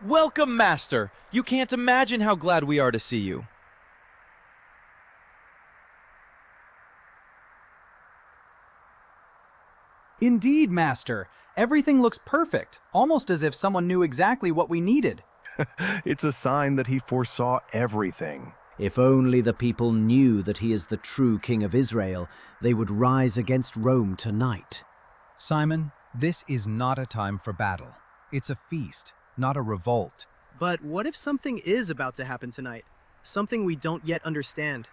Welcome, Master! You can't imagine how glad we are to see you. Indeed, Master. Everything looks perfect, almost as if someone knew exactly what we needed. It's a sign that he foresaw everything. If only the people knew that he is the true King of Israel, they would rise against Rome tonight. Simon, this is not a time for battle. It's a feast, not a revolt. But what if something is about to happen tonight? Something we don't yet understand.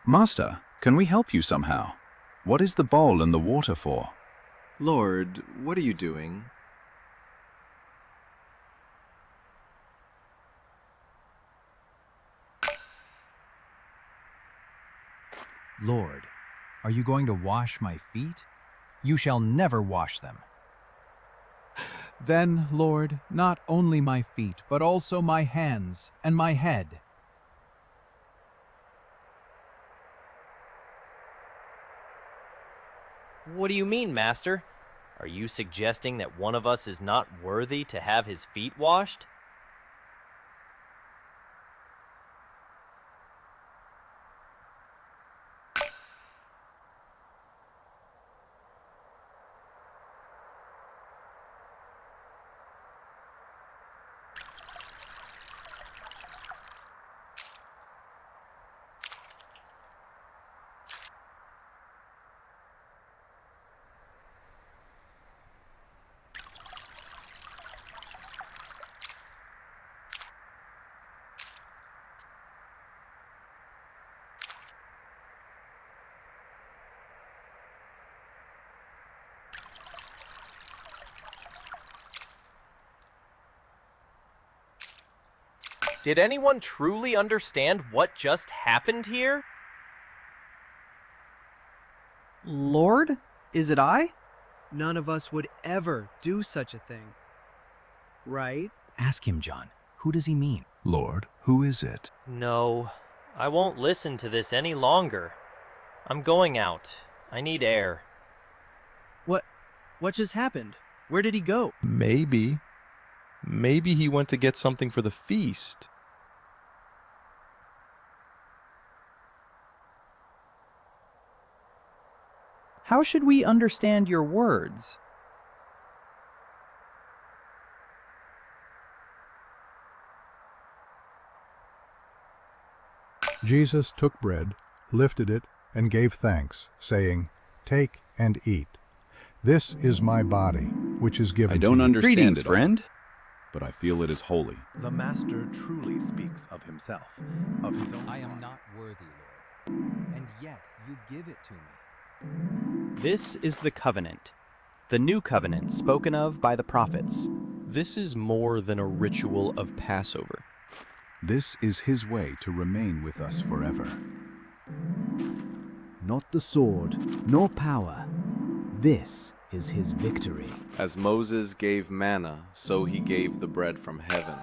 Master, can we help you somehow? What is the bowl and the water for? Lord, what are you doing? Lord, are you going to wash my feet? You shall never wash them. Then, Lord, not only my feet, but also my hands and my head. What do you mean, Master? Are you suggesting that one of us is not worthy to have his feet washed? Did anyone truly understand what just happened here? Lord, is it I? None of us would ever do such a thing. Right? Ask him, John. Who does he mean? Lord, who is it? No, I won't listen to this any longer. I'm going out. I need air. What just happened? Where did he go? Maybe he went to get something for the feast. How should we understand your words? Jesus took bread, lifted it, and gave thanks, saying, "Take and eat. This is my body, which is given to you." I don't understand Greetings, it all, friend. but I feel it is holy. The Master truly speaks of himself, of his own. I am not worthy, Lord, and yet you give it to me. This is the covenant, the new covenant spoken of by the prophets. This is more than a ritual of Passover. This is his way to remain with us forever. Not the sword, nor power. This is his victory. As Moses gave manna, so he gave the bread from heaven.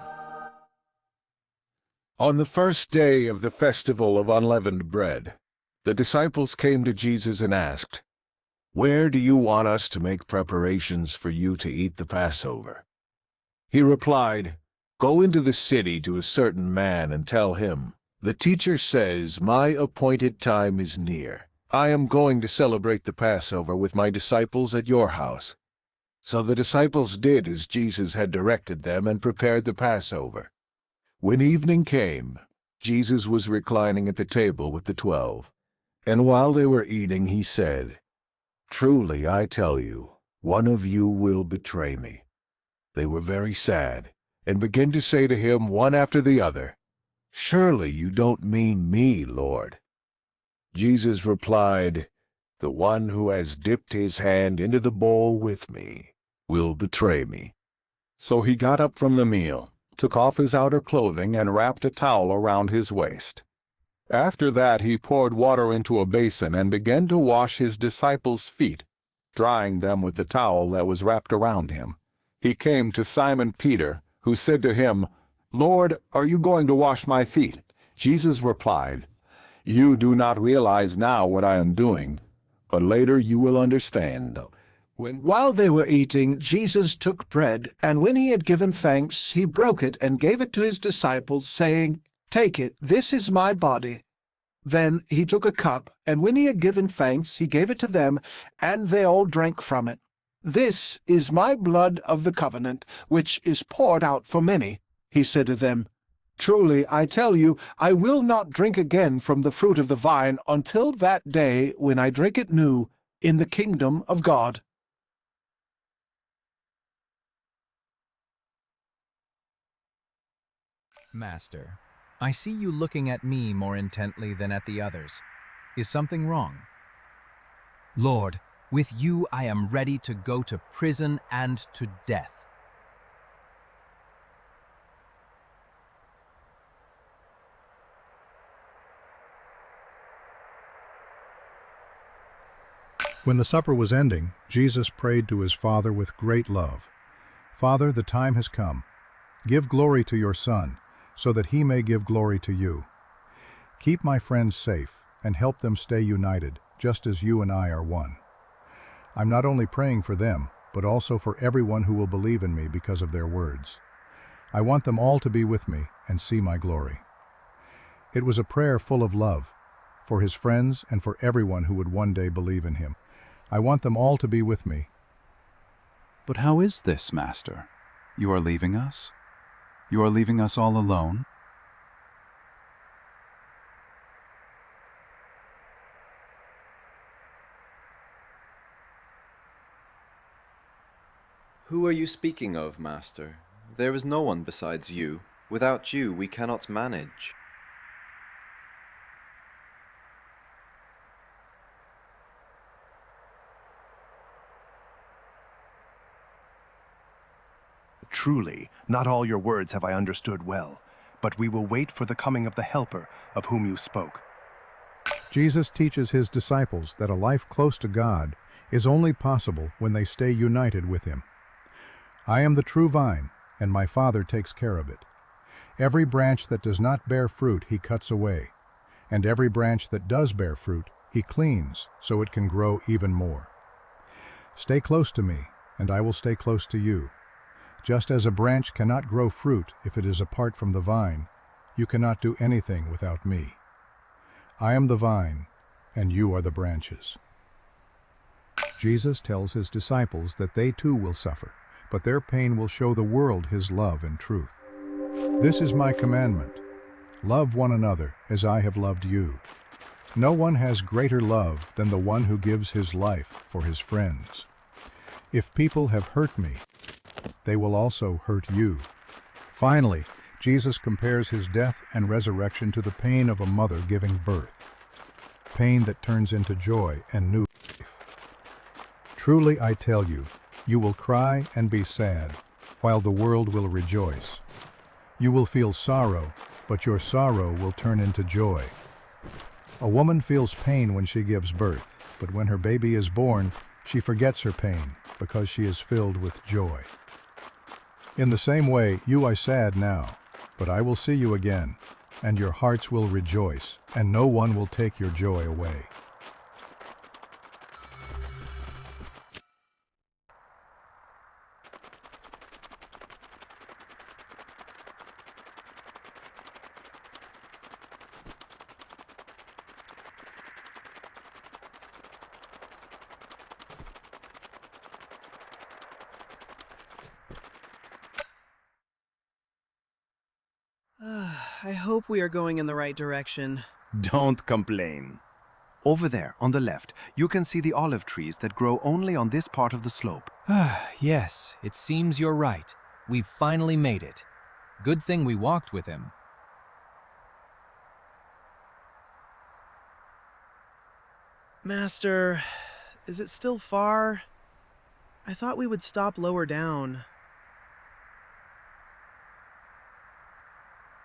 On the first day of the festival of unleavened bread, the disciples came to Jesus and asked, "Where do you want us to make preparations for you to eat the Passover?" He replied, "Go into the city to a certain man and tell him, 'The teacher says, my appointed time is near. I am going to celebrate the Passover with my disciples at your house.'" So the disciples did as Jesus had directed them and prepared the Passover. When evening came, Jesus was reclining at the table with the 12. And while they were eating, he said, "Truly I tell you, one of you will betray me." They were very sad, and began to say to him one after the other, "Surely you don't mean me, Lord." Jesus replied, "The one who has dipped his hand into the bowl with me will betray me." So he got up from the meal, took off his outer clothing, and wrapped a towel around his waist. After that he poured water into a basin and began to wash his disciples' feet, drying them with the towel that was wrapped around him. He came to Simon Peter, who said to him, "Lord, are you going to wash my feet?" Jesus replied, You do not realize now what I am doing, but later you will understand. While they were eating, Jesus took bread, and when he had given thanks, he broke it and gave it to his disciples, saying, "Take it, this is my body." Then he took a cup, and when he had given thanks, he gave it to them, and they all drank from it. "This is my blood of the covenant, which is poured out for many," he said to them. "Truly, I tell you, I will not drink again from the fruit of the vine until that day when I drink it new in the kingdom of God." Master, I see you looking at me more intently than at the others. Is something wrong? Lord, with you I am ready to go to prison and to death. When the supper was ending, Jesus prayed to his Father with great love. "Father, the time has come. Give glory to your Son, so that he may give glory to you. Keep my friends safe and help them stay united, just as you and I are one. I'm not only praying for them, but also for everyone who will believe in me because of their words. I want them all to be with me and see my glory." It was a prayer full of love, for his friends and for everyone who would one day believe in him. I want them all to be with me. But how is this, Master? You are leaving us? You are leaving us all alone? Who are you speaking of, Master? There is no one besides you. Without you, we cannot manage. Truly, not all your words have I understood well, but we will wait for the coming of the Helper of whom you spoke. Jesus teaches his disciples that a life close to God is only possible when they stay united with him. "I am the true vine, and my Father takes care of it. Every branch that does not bear fruit he cuts away, and every branch that does bear fruit he cleans so it can grow even more. Stay close to me, and I will stay close to you. Just as a branch cannot grow fruit if it is apart from the vine, you cannot do anything without me. I am the vine, and you are the branches." Jesus tells his disciples that they too will suffer, but their pain will show the world his love and truth. "This is my commandment: love one another as I have loved you. No one has greater love than the one who gives his life for his friends. If people have hurt me, they will also hurt you." Finally, Jesus compares his death and resurrection to the pain of a mother giving birth, pain that turns into joy and new life. "Truly I tell you, you will cry and be sad, while the world will rejoice. You will feel sorrow, but your sorrow will turn into joy. A woman feels pain when she gives birth, but when her baby is born, she forgets her pain because she is filled with joy. In the same way, you are sad now, but I will see you again, and your hearts will rejoice, and no one will take your joy away." I hope we are going in the right direction. Don't complain. Over there, on the left, you can see the olive trees that grow only on this part of the slope. Yes, it seems you're right. We've finally made it. Good thing we walked with him. Master, is it still far? I thought we would stop lower down.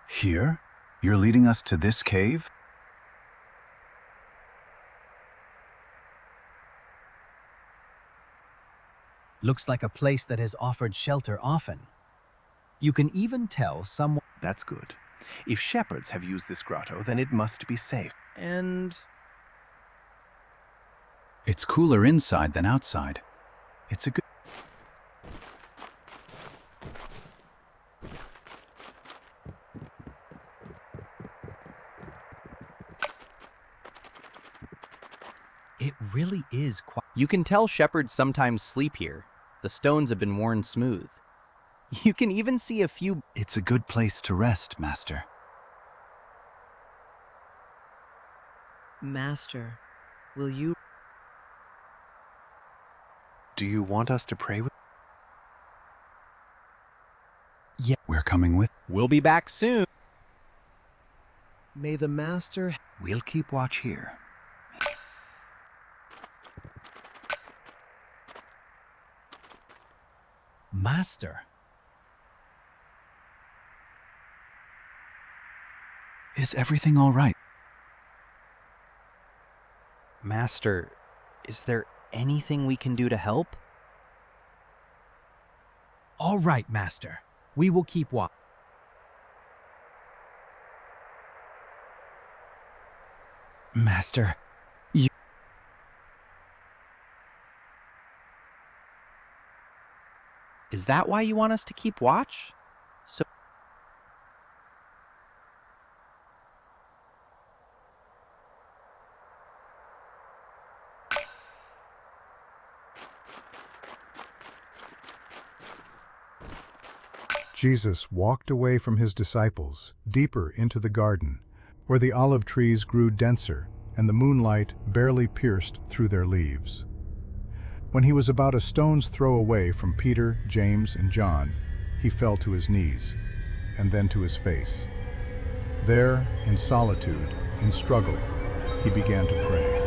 Here? You're leading us to this cave? Looks like a place that has offered shelter often. You can even tell someone... That's good. If shepherds have used this grotto, then it must be safe. And It's cooler inside than outside. It's a good... It really is quite... You can tell shepherds sometimes sleep here. The stones have been worn smooth. You can even see a few... It's a good place to rest, Master. Master, will you... Do you want us to pray with? Yeah, we're coming with... We'll be back soon. May the Master... We'll keep watch here. Master. Is everything all right? Master, is there anything we can do to help? All right, Master. We will keep watch. Master, Is that why you want us to keep watch? So Jesus walked away from his disciples, deeper into the garden, where the olive trees grew denser and the moonlight barely pierced through their leaves. When he was about a stone's throw away from Peter, James, and John, he fell to his knees, and then to his face. There, in solitude, in struggle, he began to pray.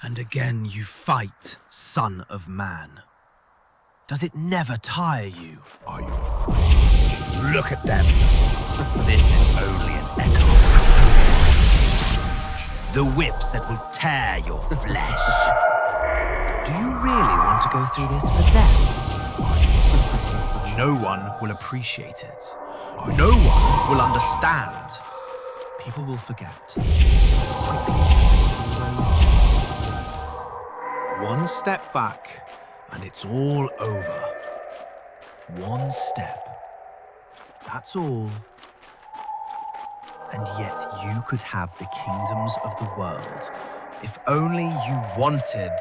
And again you fight, Son of Man. Does it never tire you? Are you afraid? Look at them. This is only an echo of the whips that will tear your flesh. Do you really want to go through this for them? No one will appreciate it. No one will understand. People will forget. As quickly as they always do. One step back, and it's all over. One step. That's all. And yet you could have the kingdoms of the world, if only you wanted.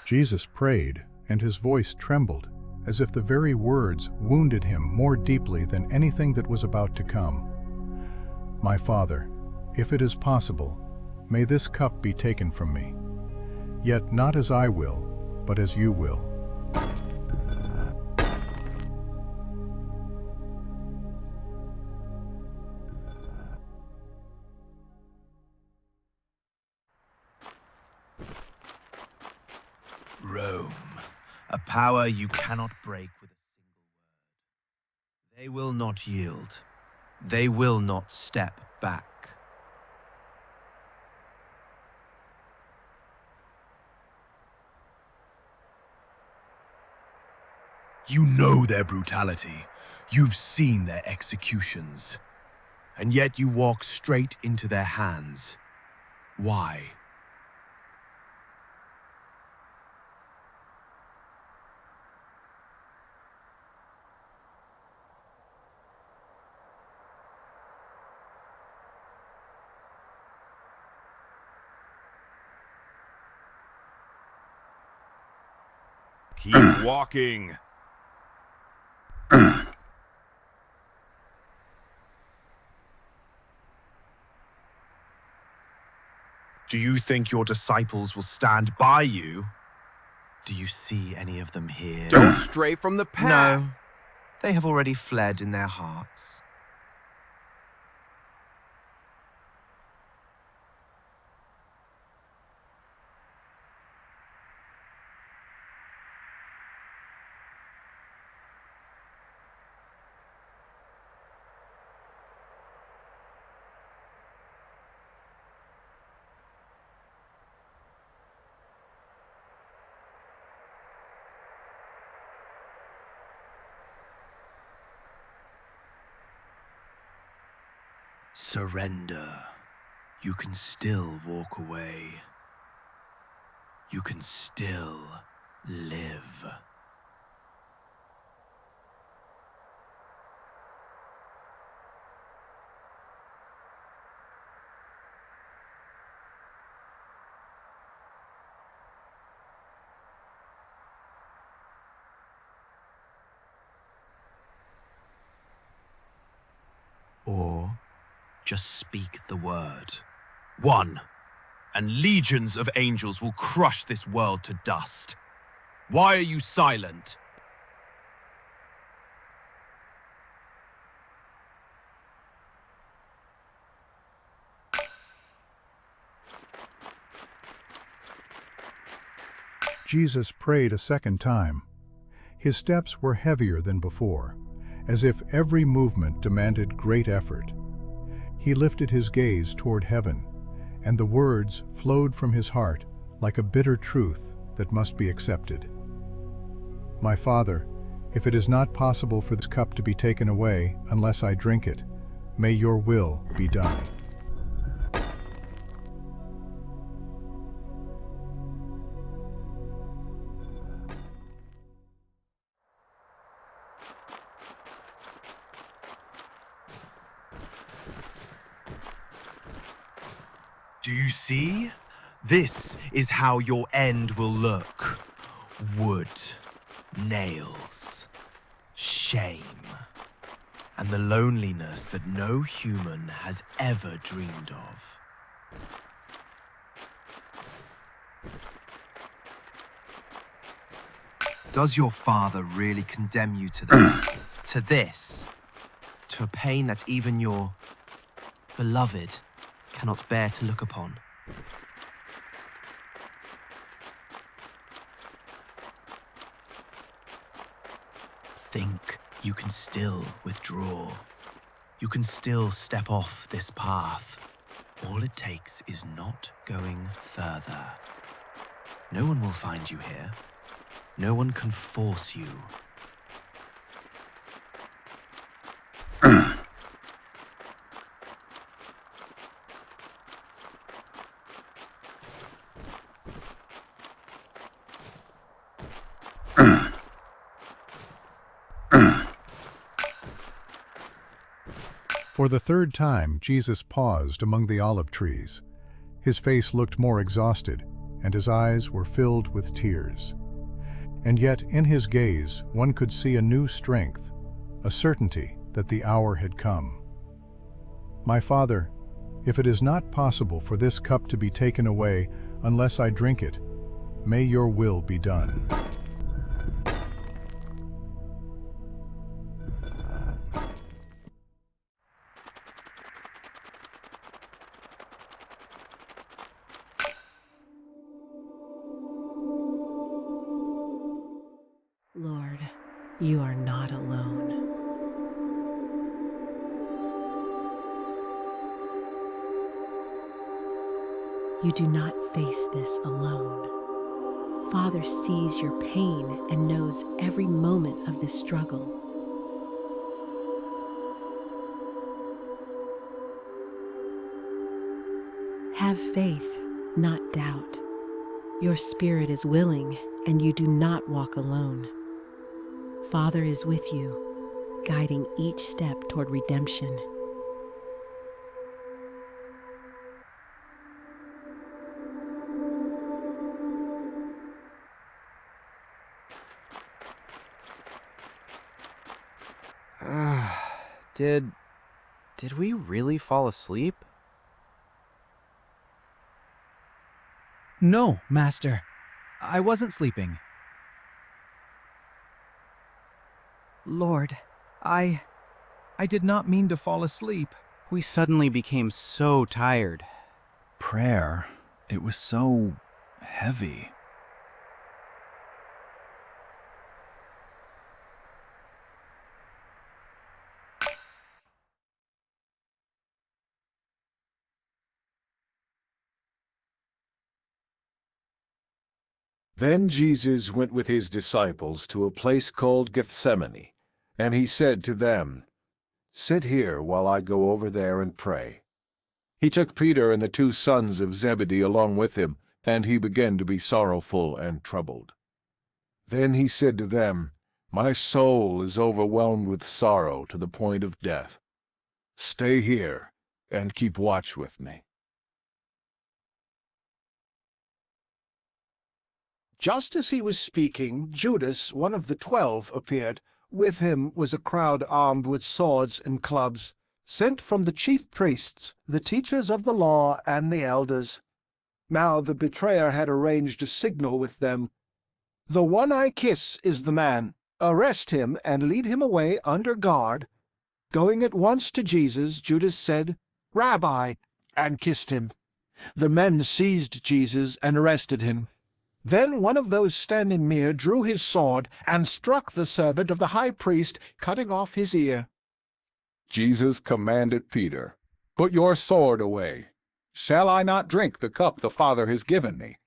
Jesus prayed, and his voice trembled, as if the very words wounded him more deeply than anything that was about to come. My Father, if it is possible, may this cup be taken from me. Yet not as I will, but as you will. Rome, a power you cannot break with a single word. They will not yield. They will not step back. You know their brutality. You've seen their executions. And yet you walk straight into their hands. Why? Keep walking. Do you think your disciples will stand by you? Do you see any of them here? Don't stray from the path. No, they have already fled in their hearts. Surrender. You can still walk away. You can still live. Or just speak the word. One, and legions of angels will crush this world to dust. Why are you silent? Jesus prayed a second time. His steps were heavier than before, as if every movement demanded great effort. He lifted his gaze toward heaven, and the words flowed from his heart like a bitter truth that must be accepted. My Father, if it is not possible for this cup to be taken away unless I drink it, may your will be done. Do you see? This is how your end will look. Wood, nails, shame, and the loneliness that no human has ever dreamed of. Does your father really condemn you to this? To this? To a pain that even your beloved cannot bear to look upon? Think you can still withdraw. You can still step off this path. All it takes is not going further. No one will find you here. No one can force you. For the third time, Jesus paused among the olive trees. His face looked more exhausted, and his eyes were filled with tears. And yet, in his gaze, one could see a new strength, a certainty that the hour had come. My Father, if it is not possible for this cup to be taken away unless I drink it, may your will be done. Lord, you are not alone. You do not face this alone. Father sees your pain and knows every moment of this struggle. Have faith, not doubt. Your spirit is willing, and you do not walk alone. Father is with you, guiding each step toward redemption. Did we really fall asleep? No, Master. I wasn't sleeping. Lord, I did not mean to fall asleep. We suddenly became so tired. Prayer, it was so heavy. Then Jesus went with his disciples to a place called Gethsemane, and he said to them, "Sit here while I go over there and pray." He took Peter and the 2 sons of Zebedee along with him, and he began to be sorrowful and troubled. Then he said to them, "My soul is overwhelmed with sorrow to the point of death. Stay here and keep watch with me." Just as he was speaking, Judas, one of the 12, appeared. With him was a crowd armed with swords and clubs, sent from the chief priests, the teachers of the law, and the elders. Now the betrayer had arranged a signal with them. "The one I kiss is the man. Arrest him and lead him away under guard." Going at once to Jesus, Judas said, "Rabbi," and kissed him. The men seized Jesus and arrested him. Then one of those standing near drew his sword and struck the servant of the high priest, cutting off his ear. Jesus commanded Peter, "Put your sword away. Shall I not drink the cup the Father has given me?"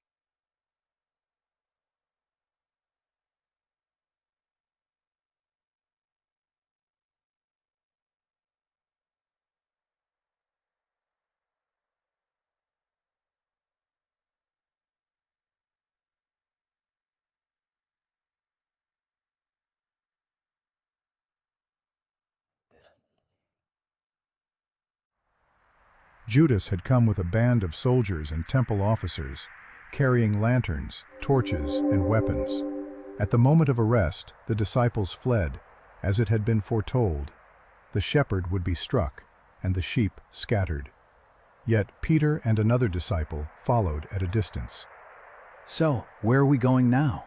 Judas had come with a band of soldiers and temple officers, carrying lanterns, torches, and weapons. At the moment of arrest, the disciples fled, as it had been foretold. The shepherd would be struck, and the sheep scattered. Yet Peter and another disciple followed at a distance. So, where are we going now?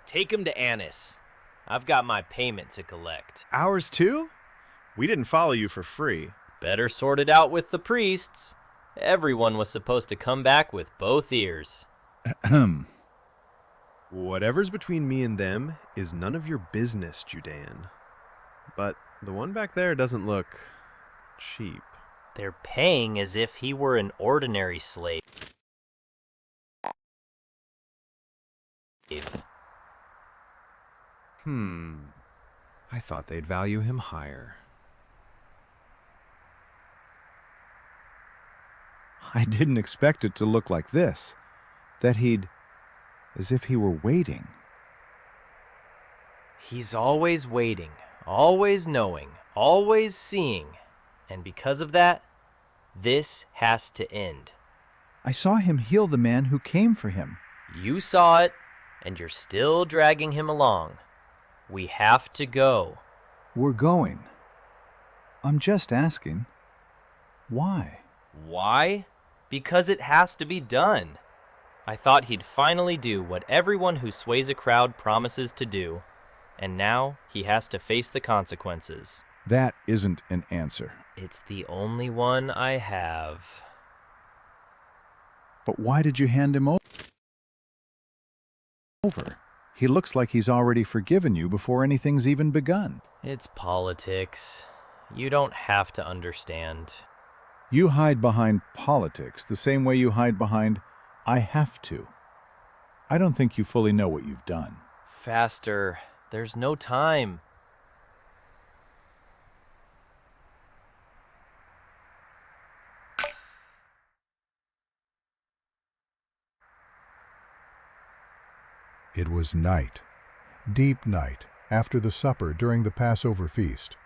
Take him to Annas. I've got my payment to collect. Ours too? We didn't follow you for free. Better sort it out with the priests. Everyone was supposed to come back with both ears. Whatever's between me and them is none of your business, Judean. But the one back there doesn't look cheap. They're paying as if he were an ordinary slave. I thought they'd value him higher. I didn't expect it to look like this. That as if he were waiting. He's always waiting, always knowing, always seeing. And because of that, this has to end. I saw him heal the man who came for him. You saw it, and you're still dragging him along. We have to go. We're going. I'm just asking, why? Why? Because it has to be done. I thought he'd finally do what everyone who sways a crowd promises to do, and now he has to face the consequences. That isn't an answer. It's the only one I have. But why did you hand him over? He looks like he's already forgiven you before anything's even begun. It's politics. You don't have to understand. You hide behind politics the same way you hide behind, "I have to." I don't think you fully know what you've done. Faster. There's no time. It was night, deep night, after the supper during the Passover feast.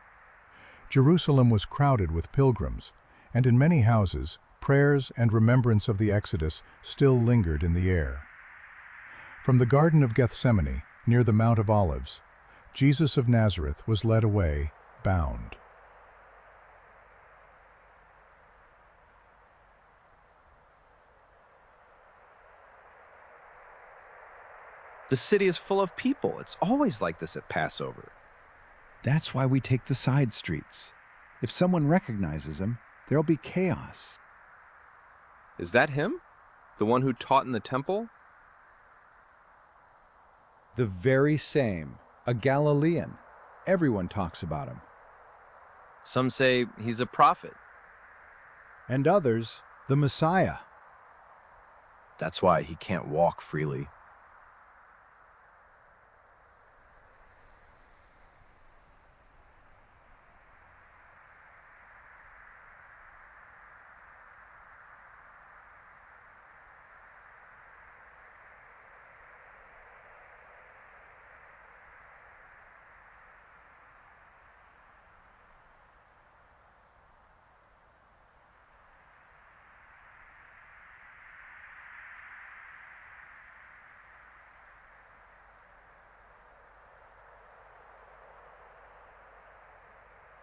Jerusalem was crowded with pilgrims, and in many houses, prayers and remembrance of the Exodus still lingered in the air. From the Garden of Gethsemane, near the Mount of Olives, Jesus of Nazareth was led away, bound. The city is full of people. It's always like this at Passover. That's why we take the side streets. If someone recognizes him, there'll be chaos. Is that him? The one who taught in the temple? The very same. A Galilean. Everyone talks about him. Some say he's a prophet. And others, the Messiah. That's why he can't walk freely.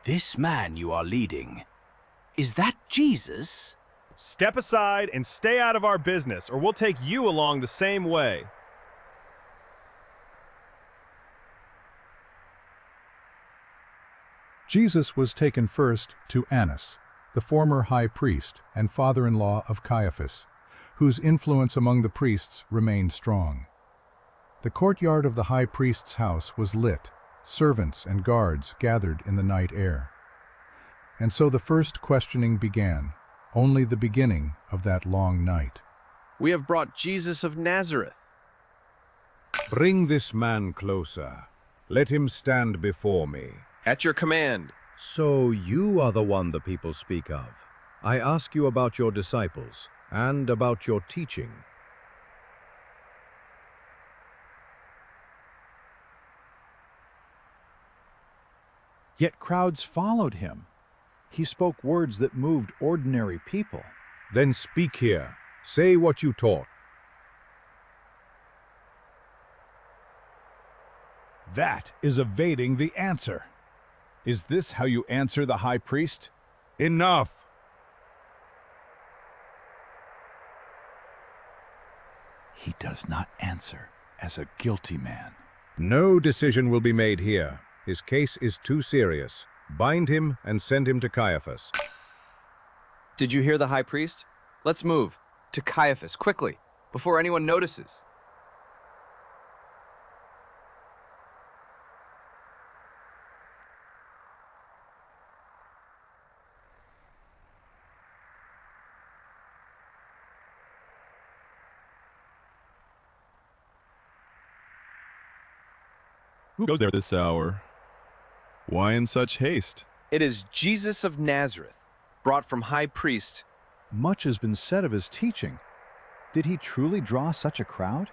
This man you are leading, is that Jesus? Step aside and stay out of our business, or we'll take you along the same way. Jesus was taken first to Annas, the former high priest and father-in-law of Caiaphas, whose influence among the priests remained strong. The courtyard of the high priest's house was lit. Servants and guards gathered in the night air. And so the first questioning began, only the beginning of that long night. We have brought Jesus of Nazareth. Bring this man closer. Let him stand before me. At your command. So you are the one the people speak of. I ask you about your disciples and about your teaching. Yet crowds followed him. He spoke words that moved ordinary people. Then speak here. Say what you taught. That is evading the answer. Is this how you answer the high priest? Enough! He does not answer as a guilty man. No decision will be made here. His case is too serious. Bind him and send him to Caiaphas. Did you hear the high priest? Let's move. To Caiaphas, quickly, before anyone notices. Who goes there this hour? Why in such haste? It is Jesus of Nazareth, brought from high priest. Much has been said of his teaching. Did he truly draw such a crowd?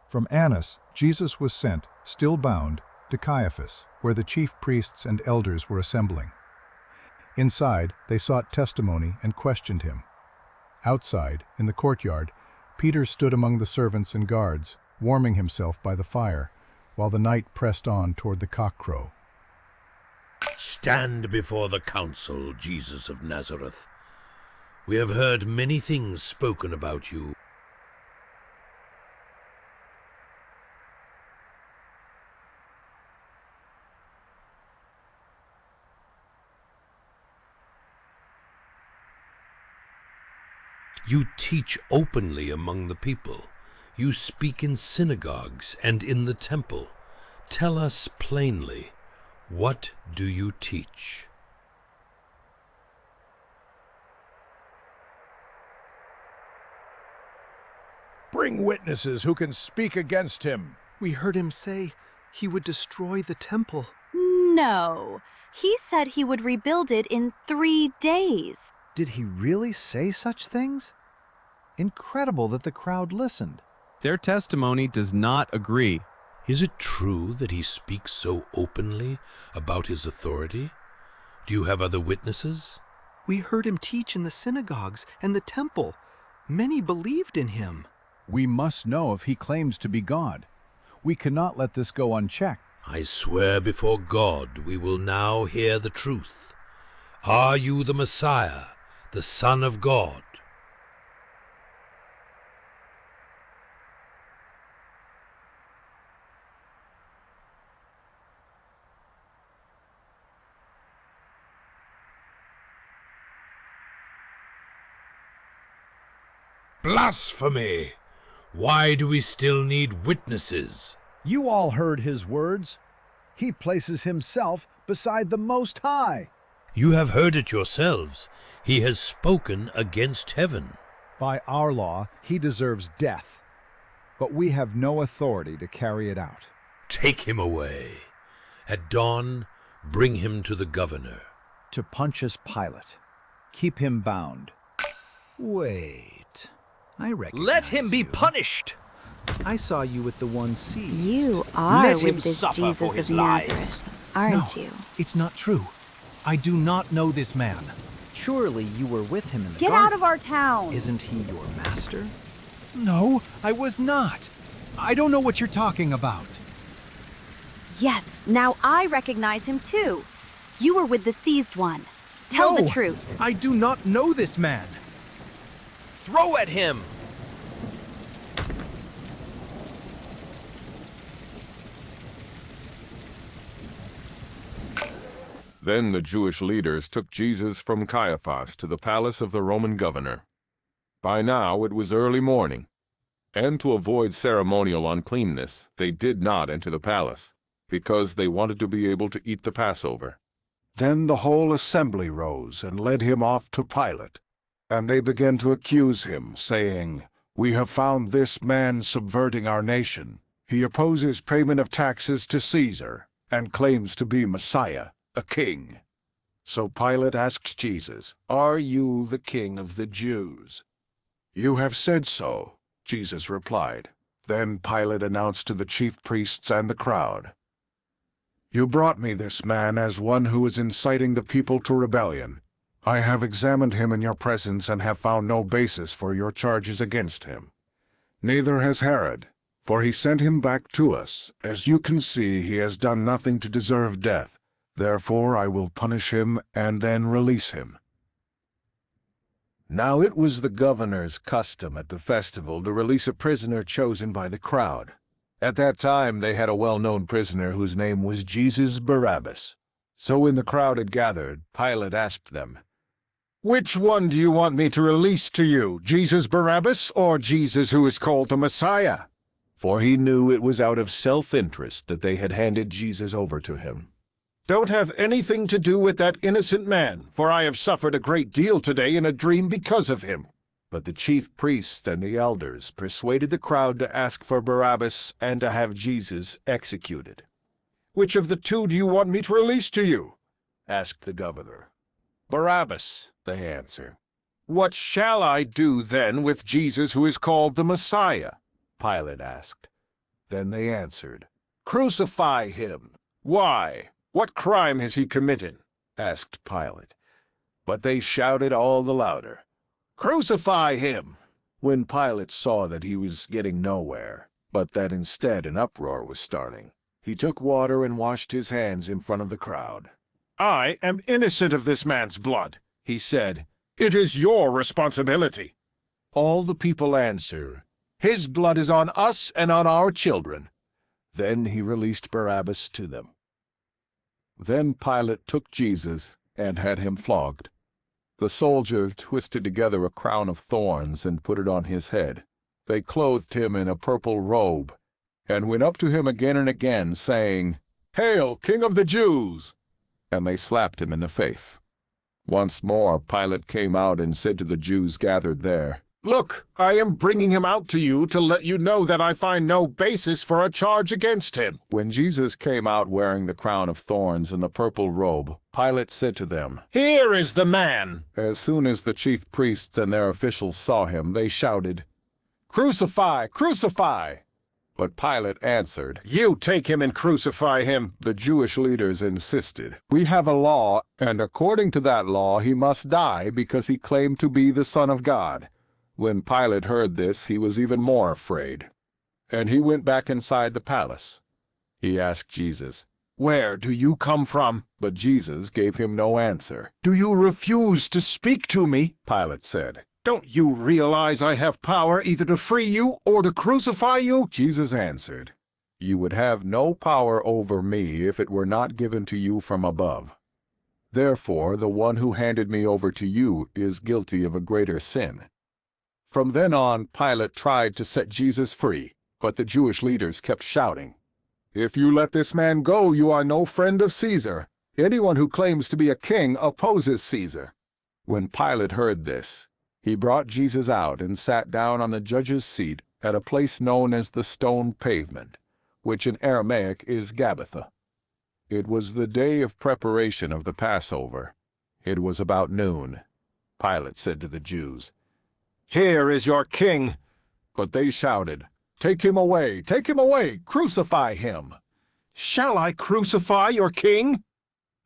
From Annas, Jesus was sent, still bound, to Caiaphas, where the chief priests and elders were assembling. Inside, they sought testimony and questioned him. Outside, in the courtyard, Peter stood among the servants and guards, warming himself by the fire, while the night pressed on toward the cockcrow. Stand before the council, Jesus of Nazareth. We have heard many things spoken about you. You teach openly among the people. You speak in synagogues and in the temple. Tell us plainly, what do you teach? Bring witnesses who can speak against him. We heard him say he would destroy the temple. No, he said he would rebuild it in 3 days. Did he really say such things? Incredible that the crowd listened. Their testimony does not agree. Is it true that he speaks so openly about his authority? Do you have other witnesses? We heard him teach in the synagogues and the temple. Many believed in him. We must know if he claims to be God. We cannot let this go unchecked. I swear before God we will now hear the truth. Are you the Messiah, the Son of God? Blasphemy! Why do we still need witnesses? You all heard his words. He places himself beside the Most High. You have heard it yourselves. He has spoken against heaven. By our law, he deserves death. But we have no authority to carry it out. Take him away. At dawn, bring him to the governor. To Pontius Pilate. Keep him bound. Wait. I recognize Let him be you. punished! I saw you with the one seized. You are Let him with this suffer Jesus for of his lies. Nazareth, aren't No. you? It's not true. I do not know this man. Surely you were with him in the Get garden. out of our town! Isn't he your master? No, I was not. I don't know what you're talking about. Yes, now I recognize him too. You were with the seized one. Tell the No, truth. I do not know this man. Throw at him! Then the Jewish leaders took Jesus from Caiaphas to the palace of the Roman governor. By now it was early morning, and to avoid ceremonial uncleanness, they did not enter the palace, because they wanted to be able to eat the Passover. Then the whole assembly rose and led him off to Pilate. And they began to accuse him, saying, "We have found this man subverting our nation. He opposes payment of taxes to Caesar, and claims to be Messiah, a king." So Pilate asked Jesus, "Are you the king of the Jews?" "You have said so," Jesus replied. Then Pilate announced to the chief priests and the crowd, "You brought me this man as one who is inciting the people to rebellion. I have examined him in your presence and have found no basis for your charges against him. Neither has Herod, for he sent him back to us. As you can see, he has done nothing to deserve death. Therefore I will punish him and then release him." Now it was the governor's custom at the festival to release a prisoner chosen by the crowd. At that time they had a well-known prisoner whose name was Jesus Barabbas. So when the crowd had gathered, Pilate asked them, "Which one do you want me to release to you, Jesus Barabbas or Jesus who is called the Messiah?" For he knew it was out of self-interest that they had handed Jesus over to him. "Don't have anything to do with that innocent man, for I have suffered a great deal today in a dream because of him." But the chief priests and the elders persuaded the crowd to ask for Barabbas and to have Jesus executed. "Which of the two do you want me to release to you?" asked the governor. "Barabbas," they answered. "What shall I do then with Jesus who is called the Messiah?" Pilate asked. Then they answered, "Crucify him." "Why? What crime has he committed?" asked Pilate. But they shouted all the louder, "Crucify him!" When Pilate saw that he was getting nowhere, but that instead an uproar was starting, he took water and washed his hands in front of the crowd. "I am innocent of this man's blood," he said. "It is your responsibility." All the people answered, "His blood is on us and on our children." Then he released Barabbas to them. Then Pilate took Jesus and had him flogged. The soldier twisted together a crown of thorns and put it on his head. They clothed him in a purple robe, and went up to him again and again, saying, "Hail, King of the Jews!" And they slapped him in the face. Once more Pilate came out and said to the Jews gathered there, "Look, I am bringing him out to you to let you know that I find no basis for a charge against him." When Jesus came out wearing the crown of thorns and the purple robe, Pilate said to them, "Here is the man!" As soon as the chief priests and their officials saw him, they shouted, "Crucify! Crucify!" But Pilate answered, "You take him and crucify him." The Jewish leaders insisted, "We have a law, and according to that law he must die because he claimed to be the Son of God." When Pilate heard this, he was even more afraid. And he went back inside the palace. He asked Jesus, "Where do you come from?" But Jesus gave him no answer. "Do you refuse to speak to me?" Pilate said. "Don't you realize I have power either to free you or to crucify you?" Jesus answered, "You would have no power over me if it were not given to you from above. Therefore, the one who handed me over to you is guilty of a greater sin." From then on, Pilate tried to set Jesus free, but the Jewish leaders kept shouting, "If you let this man go, you are no friend of Caesar. Anyone who claims to be a king opposes Caesar." When Pilate heard this, he brought Jesus out and sat down on the judge's seat at a place known as the Stone Pavement, which in Aramaic is Gabbatha. It was the day of preparation of the Passover. It was about noon. Pilate said to the Jews, "Here is your king." But they shouted, "Take him away! Take him away! Crucify him!" "Shall I crucify your king?"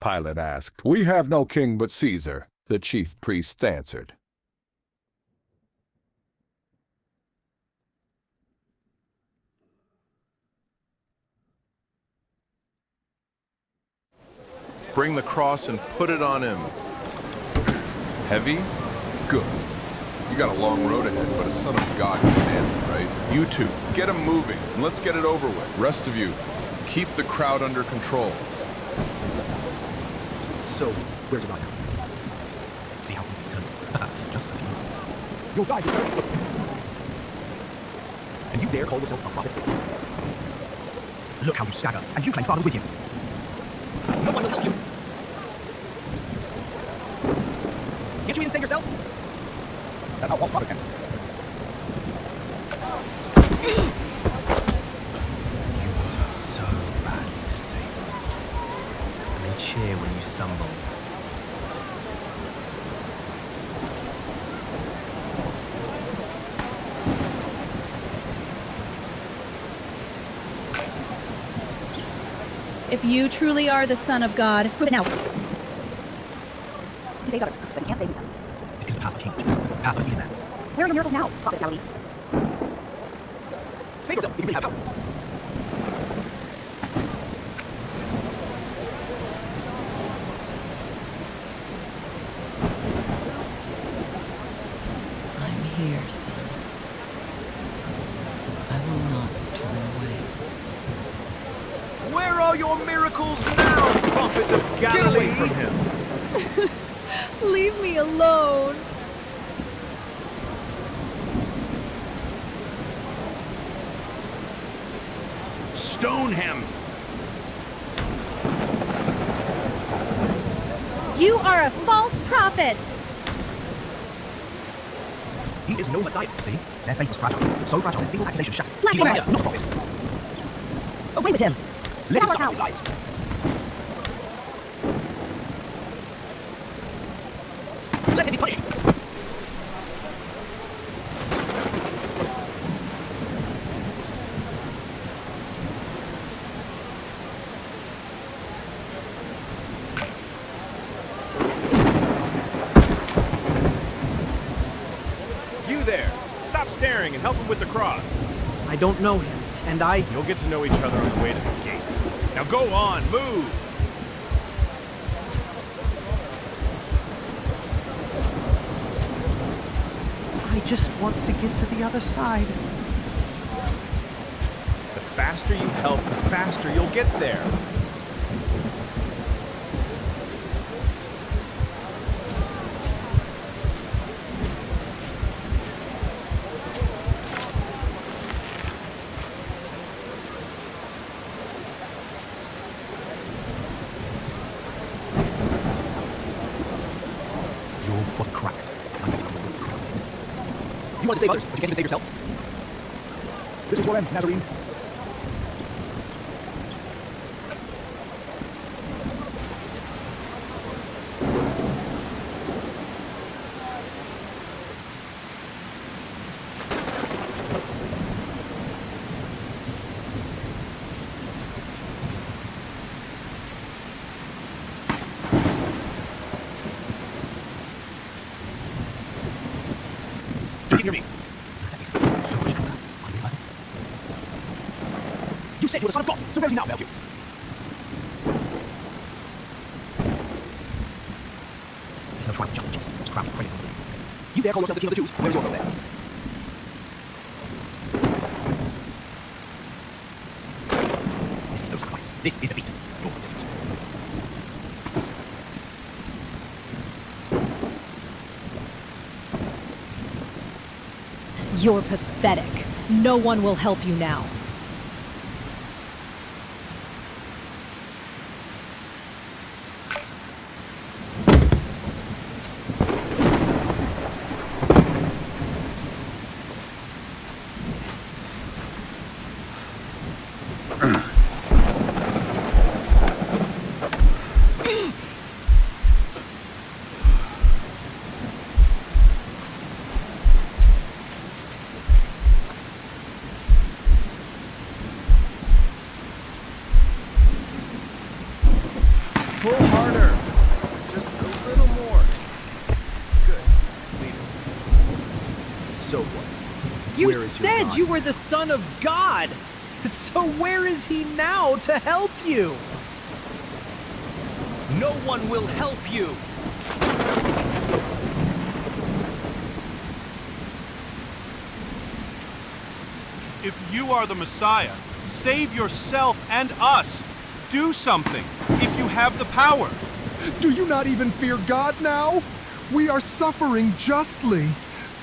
Pilate asked. "We have no king but Caesar," the chief priests answered. Bring the cross and put it on him. Heavy? Good. You got a long road ahead, but a son of God can handle it, right? You two, get him moving, and let's get it over with. Rest of you, keep the crowd under control. So, where's it right now? See how easy it turned? Just a few inches. Your guide is there. And you dare call yourself a prophet? Look how you stagger, and you claim father with you. No one will help you. Can't you even save yourself? That's how false prophets can. You wanted so badly to save them. And they cheer when you stumble. If you truly are the Son of God, prove it now. He saved others, but he can't save himself. This is the path of King Jesus. It's the path of defeated man. Where are your miracles now, Prophet of Galilee? Save yourself, you really have power. I'm here, son. I will not turn away. Where are your miracles now, Prophet of Galilee? Get away from him! Leave me alone. Stone him! You are a false prophet. He is no Messiah, see? Their faith was fragile. So fragile, a single accusation shattered. Bless He's a him. liar, not a prophet. Away with him! Let him suffer his lies. Let him be punished! You there! Stop staring and help him with the cross. I don't know him, and You'll get to know each other on the way to the gate. Now go on, move! I just want to get to the other side. The faster you help, the faster you'll get there. Your body cracks. I'm ready for the will to crack it. You want to save others, but you can't even save yourself. This is your end, Nazarene. Do you hear me? So much stronger. I realize. said you were the son of God, so where is he now, Bellew? There's no shrine of justice, Jesus. It's crowned with praise and glory. You there call yourself the king of the Jews. Where's your throne there? This is no sacrifice. This is defeat. Your defeat. You're pathetic. No one will help you now. Pull harder. Just a little more. Good. Lead it. So what? You Where is your said God? you were the son of God. So where is he now to help you? No one will help you. If you are the Messiah, save yourself and us. Do something, if you have the power. Do you not even fear God now? We are suffering justly,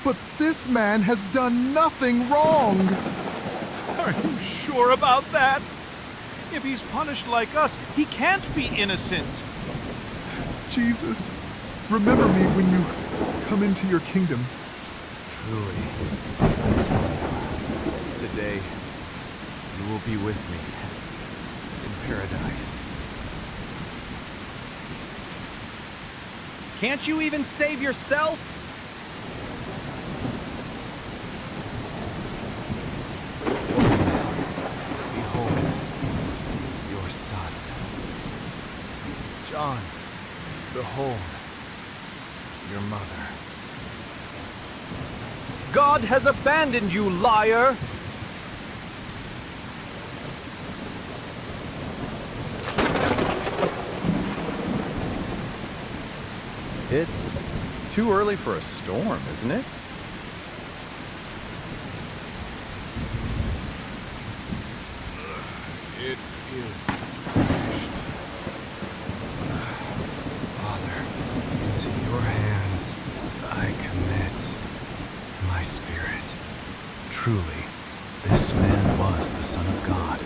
but this man has done nothing wrong. Are you sure about that? If he's punished like us, he can't be innocent. Jesus, remember me when you come into your kingdom. Truly, today you will be with me in paradise. Can't you even save yourself? Behold, your son. John, behold, your mother. God has abandoned you, liar! It's too early for a storm, isn't it? It is finished. Father, into your hands I commit my spirit. Truly, this man was the Son of God.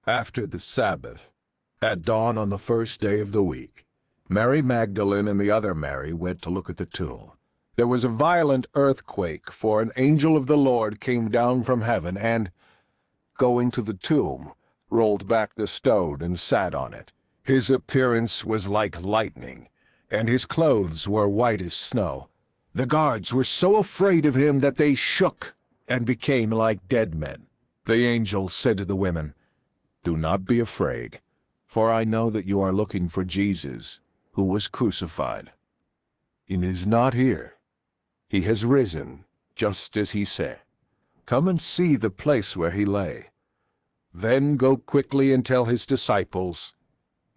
After the Sabbath, at dawn on the first day of the week, Mary Magdalene and the other Mary went to look at the tomb. There was a violent earthquake, for an angel of the Lord came down from heaven and, going to the tomb, rolled back the stone and sat on it. His appearance was like lightning, and his clothes were white as snow. The guards were so afraid of him that they shook and became like dead men. The angel said to the women, "Do not be afraid, for I know that you are looking for Jesus, who was crucified. He is not here. He has risen, just as he said. Come and see the place where he lay. Then go quickly and tell his disciples,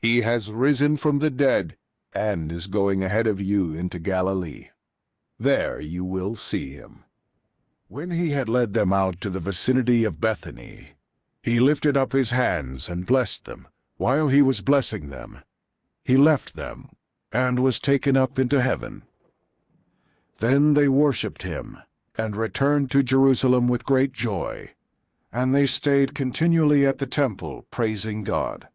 he has risen from the dead and is going ahead of you into Galilee. There you will see him." When he had led them out to the vicinity of Bethany, he lifted up his hands and blessed them. While he was blessing them, he left them and was taken up into heaven. Then they worshipped him and returned to Jerusalem with great joy, and they stayed continually at the temple praising God.